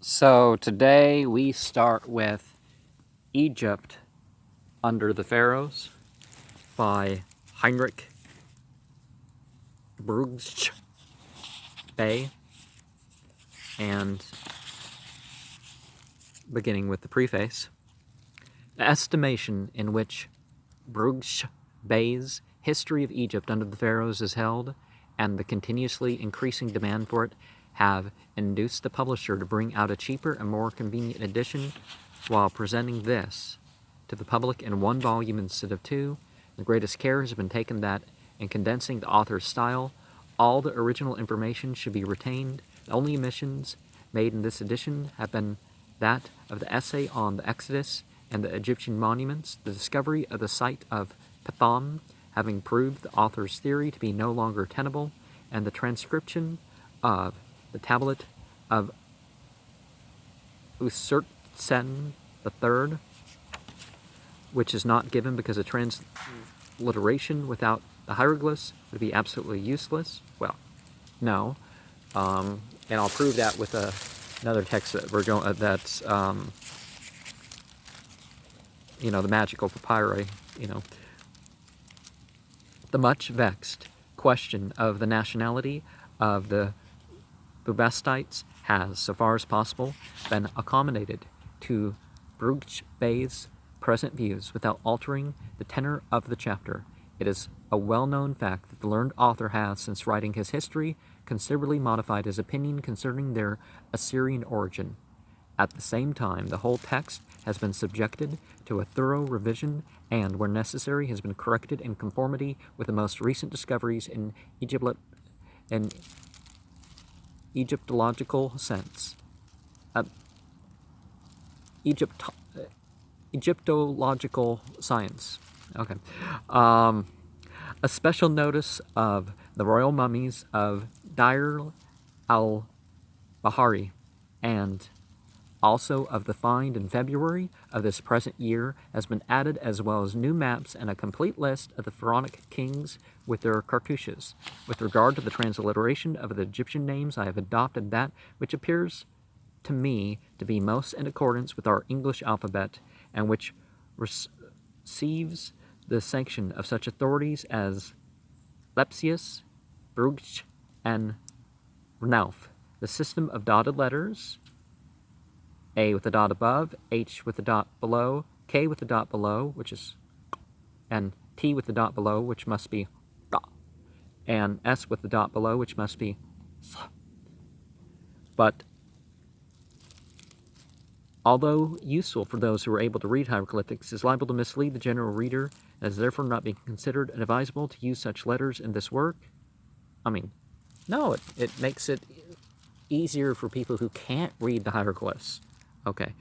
So today we start with Egypt under the Pharaohs by Heinrich Brugsch-Bey, and beginning with the preface. The estimation in which Brugsch-Bey's history of Egypt under the Pharaohs is held, and the continuously increasing demand for it, have induced the publisher to bring out a cheaper and more convenient edition while presenting this to the public in one volume instead of two. The greatest care has been taken that, in condensing the author's style, all the original information should be retained. The only omissions made in this edition have been that of the essay on the Exodus and the Egyptian monuments, the discovery of the site of Pithom having proved the author's theory to be no longer tenable, and the transcription of the tablet of Usertsen III, which is not given because a transliteration without the hieroglyphs would be absolutely useless. Well, no, and I'll prove that with another text that we're going. That's the magical papyri. The much vexed question of the nationality of the Bubascites has, so far as possible, been accommodated to Brugsch-Bey's present views without altering the tenor of the chapter. It is a well-known fact that the learned author has, since writing his history, considerably modified his opinion concerning their Assyrian origin. At the same time, the whole text has been subjected to a thorough revision and, where necessary, has been corrected in conformity with the most recent discoveries in Egyptological sense. Egyptological science. Okay. A special notice of the royal mummies of Deir al-Bahari, and also of the find in February of this present year, has been added, as well as new maps and a complete list of the pharaonic kings with their cartouches. With regard to the transliteration of the Egyptian names, I have adopted that which appears to me to be most in accordance with our English alphabet, and which receives the sanction of such authorities as Lepsius, Brugsch, and Rnauf. The system of dotted letters, A with a dot above, H with a dot below, K with a dot below, which is, and T with the dot below, which must be, and S with the dot below, which must be, but although useful for those who are able to read hieroglyphics, is liable to mislead the general reader, and has therefore not been considered advisable to use such letters in this work. No, it makes it easier for people who can't read the hieroglyphs. Okay.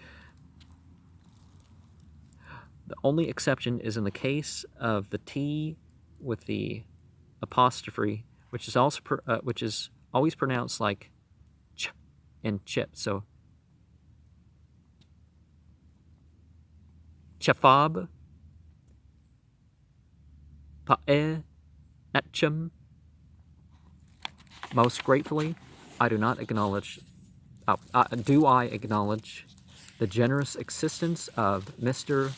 The only exception is in the case of the T with the apostrophe, which is always pronounced like ch and chip. So chafab, pa'e, etchem. Most gratefully, I do acknowledge the generous assistance of Mr.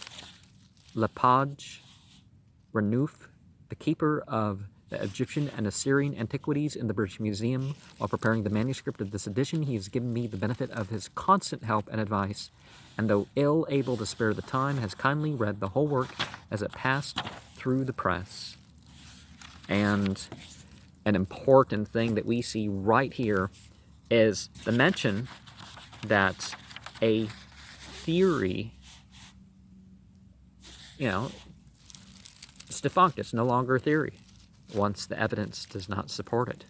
Lepage Renouf, the keeper of the Egyptian and Assyrian antiquities in the British Museum. While preparing the manuscript of this edition, he has given me the benefit of his constant help and advice, and though ill able to spare the time, has kindly read the whole work as it passed through the press. And an important thing that we see right here is the mention that a theory, it's defunct. It's no longer a theory once the evidence does not support it.